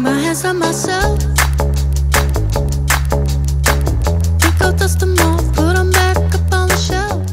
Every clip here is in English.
My hands on myself. Pick out dust them off, put them back up on the shelf.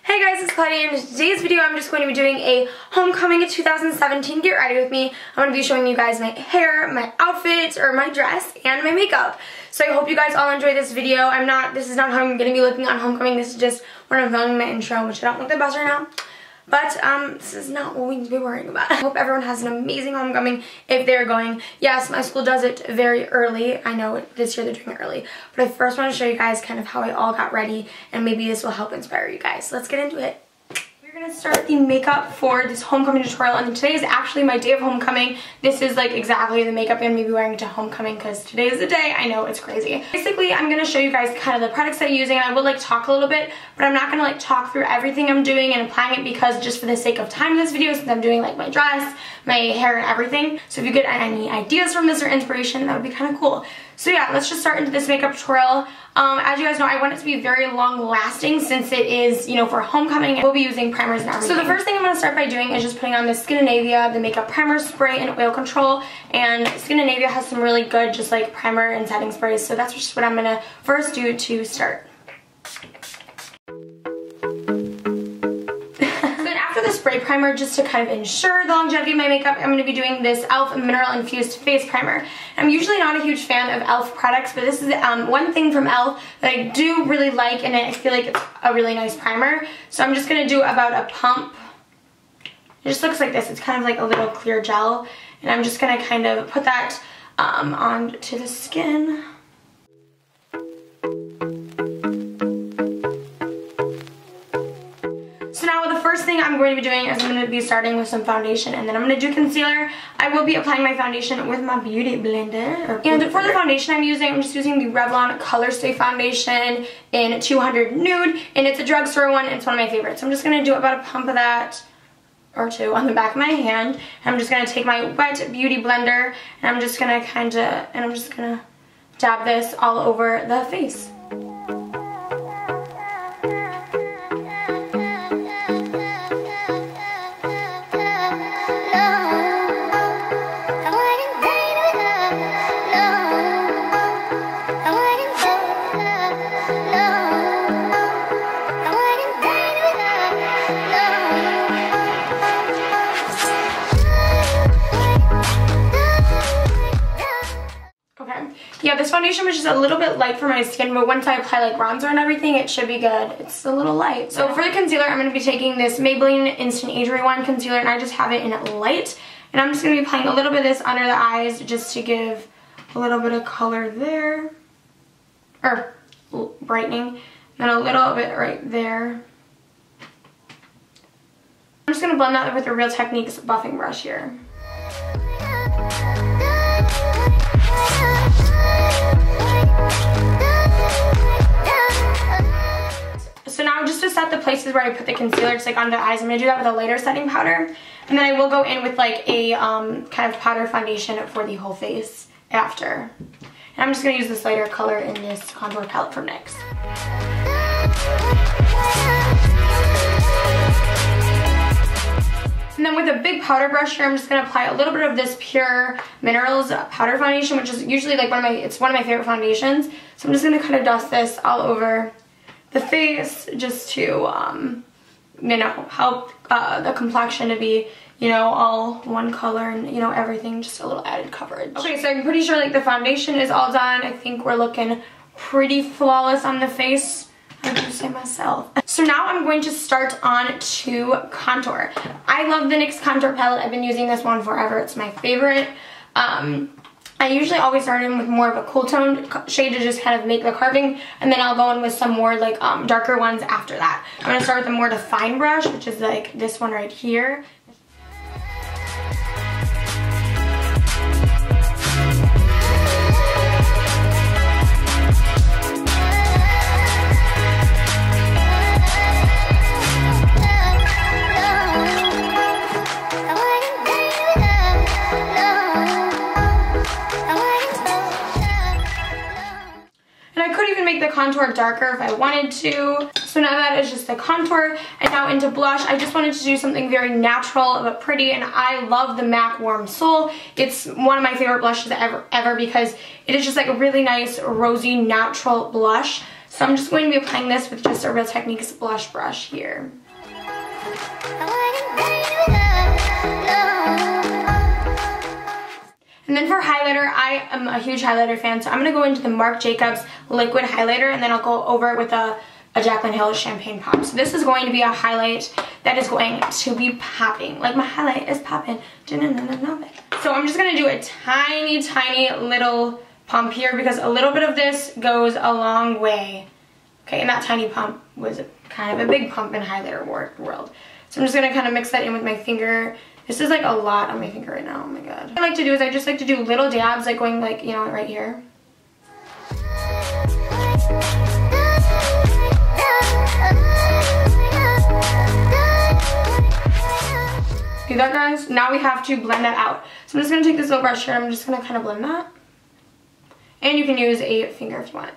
Hey guys, it's Claudia, and in today's video I'm just going to be doing a homecoming 2017 get ready with me. I'm going to be showing you guys my hair, my outfit, or my dress, and my makeup. So I hope you guys all enjoy this video. This is not how I'm going to be looking on homecoming. This is just when I'm filming my intro, which I don't look the best right now. But this is not what we need to be worrying about. I hope everyone has an amazing homecoming if they're going. Yes, my school does it very early. I know this year they're doing it early. But I first want to show you guys kind of how I all got ready, and maybe this will help inspire you guys. Let's get into it. We're going to start the makeup for this homecoming tutorial, and today is actually my day of homecoming. This is like exactly the makeup I'm going to be wearing to homecoming because today is the day. I know, it's crazy. Basically, I'm going to show you guys kind of the products I'm using, and I will like talk a little bit, but I'm not going to like talk through everything I'm doing and applying it because just for the sake of time in this video, since I'm doing like my dress, my hair, and everything. So if you get any ideas from this or inspiration, that would be kind of cool. So yeah, let's just start into this makeup tutorial. As you guys know, I want it to be very long lasting since it is, you know, for homecoming. We'll be using primers and everything. So the first thing I'm going to start by doing is just putting on this Scandinavia, the makeup primer spray and oil control. And Scandinavia has some really good just like primer and setting sprays. So that's just what I'm going to first do to start. The spray primer, just to kind of ensure the longevity of my makeup, I'm going to be doing this e.l.f. Mineral Infused Face Primer. I'm usually not a huge fan of e.l.f. products, but this is one thing from e.l.f. that I do really like, and I feel like it's a really nice primer. So I'm just going to do about a pump. It just looks like this. It's kind of like a little clear gel, and I'm just going to kind of put that onto the skin. First thing I'm going to be doing is I'm going to be starting with some foundation, and then I'm going to do concealer. I will be applying my foundation with my beauty blender. And for the foundation I'm just using the Revlon Color Stay Foundation in 200 Nude, and it's a drugstore one, and it's one of my favorites. So I'm just going to do about a pump of that, or two, on the back of my hand. And I'm just going to take my wet beauty blender, and I'm just going to dab this all over the face. Yeah, this foundation was just a little bit light for my skin, but once I apply like bronzer and everything, it should be good. It's a little light. So for the concealer, I'm going to be taking this Maybelline Instant Age Rewind concealer, and I just have it in light. And I'm just going to be applying a little bit of this under the eyes just to give a little bit of color there. Or brightening. And a little bit right there. I'm just going to blend that with a Real Techniques buffing brush here. So now just to set the places where I put the concealer, just like on the eyes, I'm going to do that with a lighter setting powder. And then I will go in with like a kind of powder foundation for the whole face after. And I'm just going to use this lighter color in this contour palette from NYX. And then with a big powder brush here, I'm just going to apply a little bit of this Pure Minerals powder foundation, which is usually like one of my favorite foundations. So I'm just going to kind of dust this all over the face just to, you know, help the complexion to be, you know, all one color and, you know, everything, just a little added coverage. Okay, so I'm pretty sure like the foundation is all done. I think we're looking pretty flawless on the face. I can say myself. So now I'm going to start on to contour. I love the NYX contour palette. I've been using this one forever. It's my favorite. I usually always start in with more of a cool toned shade to just kind of make the carving, and then I'll go in with some more like darker ones after that. I'm going to start with a more defined brush, which is like this one right here. contour darker if I wanted to. So now that is just the contour. And now into blush, I just wanted to do something very natural but pretty, and I love the MAC Warm Soul. It's one of my favorite blushes ever because it is just like a really nice rosy natural blush. So I'm just going to be applying this with just a Real Techniques blush brush here. And then for highlighter, I am a huge highlighter fan, so I'm going to go into the Marc Jacobs liquid highlighter, and then I'll go over it with a Jaclyn Hill Champagne Pop. So this is going to be a highlight that is going to be popping. Like my highlight is popping. So I'm just going to do a tiny, tiny little pump here because a little bit of this goes a long way. Okay, and that tiny pump was kind of a big pump in highlighter world. So I'm just going to kind of mix that in with my finger. This is like a lot on my finger right now, oh my god. What I like to do is I just like to do little dabs, like going like, you know, right here. See that, guys? Now we have to blend that out. So I'm just going to take this little brush here and I'm just going to kind of blend that. And you can use a finger if you want.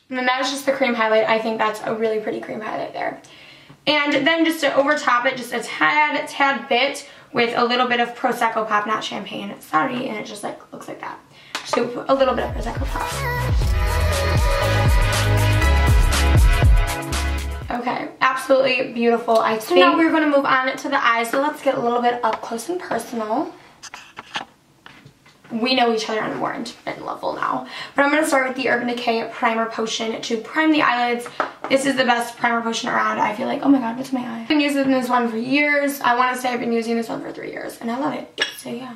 And then that is just the cream highlight. I think that's a really pretty cream highlight there. And then just to over top it, just a tad bit with a little bit of Prosecco Pop, not champagne, sorry, and it just like looks like that. So a little bit of Prosecco Pop. Okay, absolutely beautiful. So now we're going to move on to the eyes, so let's get a little bit up close and personal. We know each other on a more intimate level now. But I'm going to start with the Urban Decay Primer Potion to prime the eyelids. This is the best primer potion around. I feel like, oh my god, what's my eye? I've been using this one for years. I want to say I've been using this one for 3 years, and I love it. So yeah.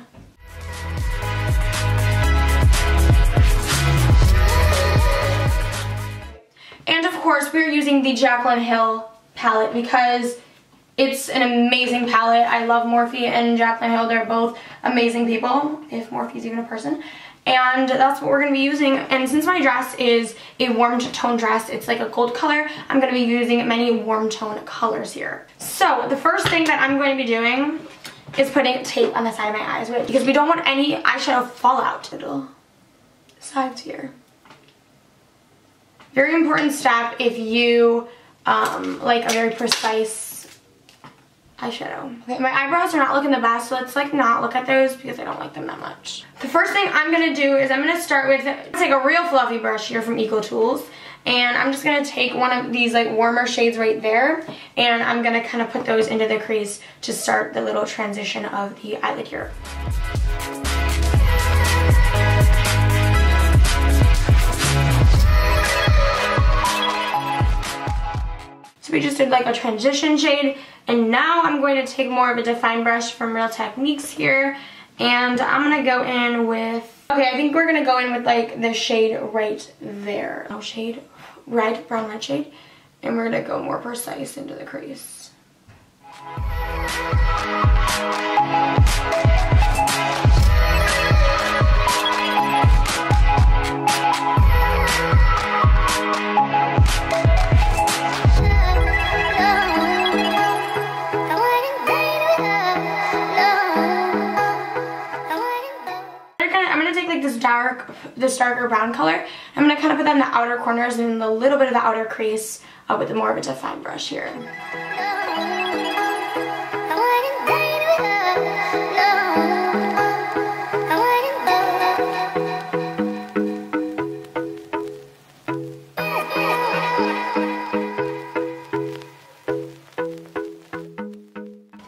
And of course, we're using the Jaclyn Hill palette because it's an amazing palette. I love Morphe and Jaclyn Hill. They're both amazing people, if Morphe's even a person. And that's what we're going to be using. And since my dress is a warm tone dress, it's like a gold color, I'm going to be using many warm tone colors here. So the first thing that I'm going to be doing is putting tape on the side of my eyes because we don't want any eyeshadow fallout. Little sides here. Very important step if you like a very precise eyeshadow. Okay, my eyebrows are not looking the best, so let's like not look at those because I don't like them that much. The first thing I'm going to do is I'm going to start with, take a real fluffy brush here from Eco Tools, and I'm just going to take one of these like warmer shades right there, and I'm going to kind of put those into the crease to start the little transition of the eyelid here. So we just did like a transition shade, and now I'm going to take more of a defined brush from Real Techniques here, and I'm going to go in with, okay, I think we're going to go in with like the shade right there. Oh, shade, red, brown red shade, and we're going to go more precise into the crease. This darker brown color. I'm going to kind of put that in the outer corners and a little bit of the outer crease with more of a defined brush here.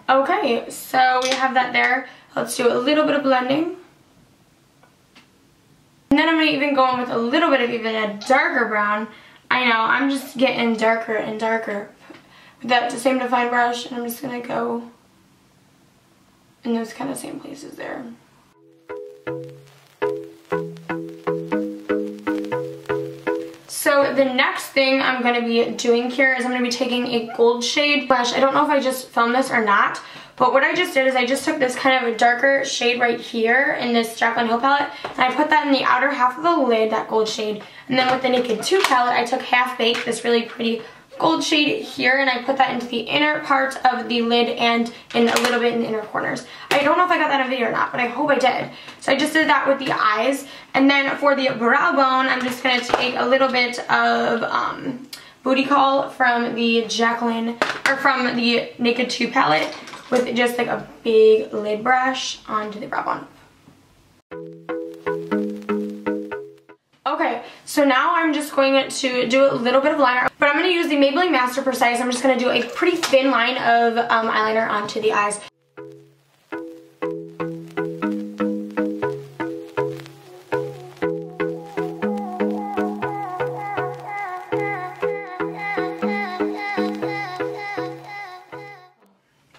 Okay, so we have that there. Let's do a little bit of blending. And then I'm going to even go in with a little bit of even a darker brown. I know, I'm just getting darker and darker with that same defined brush, and I'm just going to go in those kind of same places there. So the next thing I'm going to be doing here is I'm going to be taking a gold shade brush. I don't know if I just filmed this or not, but what I just did is I just took this kind of a darker shade right here in this Jaclyn Hill palette, and I put that in the outer half of the lid, that gold shade. And then with the Naked 2 palette, I took Half Baked, this really pretty gold shade here, and I put that into the inner part of the lid and in a little bit in the inner corners. I don't know if I got that in a video or not, but I hope I did. So I just did that with the eyes. And then for the brow bone, I'm just going to take a little bit of Booty Call from the from the Naked 2 palette with just like a big lid brush onto the brow bone. Okay, so now I'm just going to do a little bit of liner, but I'm going to use the Maybelline Master Precise. I'm just going to do a pretty thin line of eyeliner onto the eyes.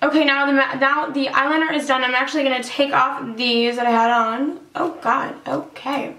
Okay, now the eyeliner is done. I'm actually going to take off these that I had on. Oh god, okay.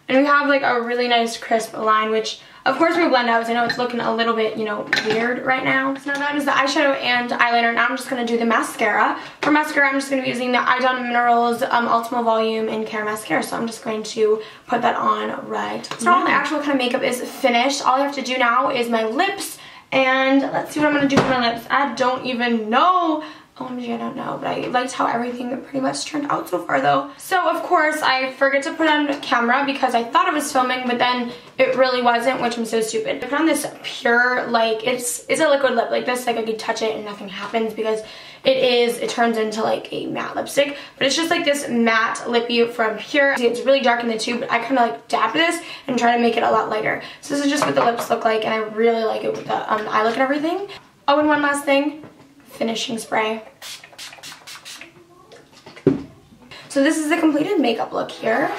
And we have like a really nice crisp line, which of course we blend out. I know it's looking a little bit, you know, weird right now. So now that is the eyeshadow and eyeliner. Now I'm just going to do the mascara. For mascara, I'm just going to be using the Idon Minerals Ultimate Volume in Care Mascara. So I'm just going to put that on right now. So all the actual kind of makeup is finished. All I have to do now is my lips. And let's see what I'm going to do for my lips. I don't even know. OMG, I don't know, but I liked how everything pretty much turned out so far though. So of course I forget to put on camera because I thought it was filming, but then it really wasn't, which I'm so stupid. I put on this pure, like, it's a liquid lip like this, like I could touch it and nothing happens because it turns into like a matte lipstick, but it's just like this matte lippy from Pure. See, it's really dark in the tube, but I kind of like dabbed this and try to make it a lot lighter. So this is just what the lips look like, and I really like it with the eye look and everything. Oh, and one last thing. Finishing spray. So this is the completed makeup look here.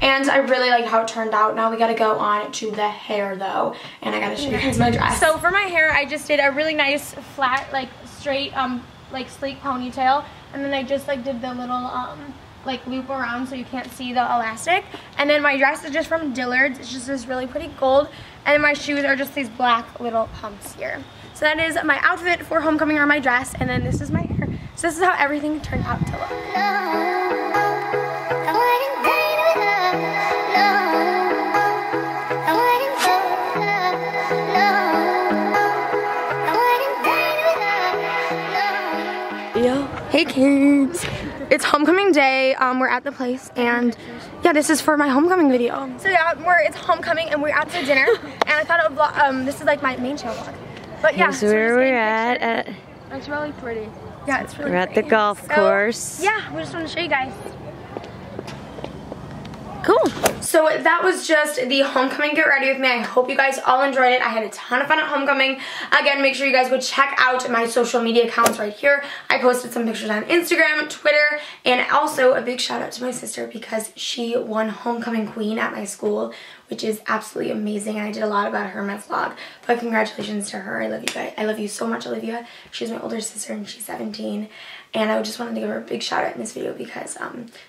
And I really like how it turned out. Now we gotta go on to the hair though. And I gotta show you guys my dress. So for my hair, I just did a really nice flat, like straight, like sleek ponytail. And then I just like did the little, like loop around so you can't see the elastic. And then my dress is just from Dillard's. It's just this really pretty gold. And then my shoes are just these black little pumps here. So that is my outfit for homecoming, or my dress. And then this is my hair. So this is how everything turned out to look. Yo. Hey kids. It's homecoming day. We're at the place, and yeah, this is for my homecoming video. So yeah, it's homecoming and we're out to dinner, and I thought it would this is like my main channel vlog. But yeah, here's where we're at. It's really pretty. Yeah, it's really We're at the golf course. Yeah, we just want to show you guys. Cool. So that was just the homecoming get ready with me. I hope you guys all enjoyed it. I had a ton of fun at homecoming. Again, make sure you guys go check out my social media accounts right here. I posted some pictures on Instagram, Twitter, and also a big shout out to my sister because she won homecoming queen at my school, which is absolutely amazing. And I did a lot about her in my vlog. But congratulations to her. I love you guys. I love you so much, Olivia. She's my older sister and she's 17. And I just wanted to give her a big shout out in this video because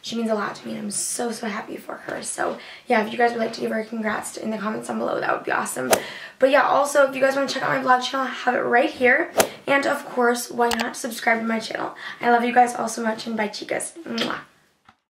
she means a lot to me, and I'm so, so happy for her. So yeah, if you guys would like to give her a congrats in the comments down below, that would be awesome. But yeah, also if you guys want to check out my vlog channel, I have it right here. And of course, why not subscribe to my channel? I love you guys all so much, and bye chicas. Mwah.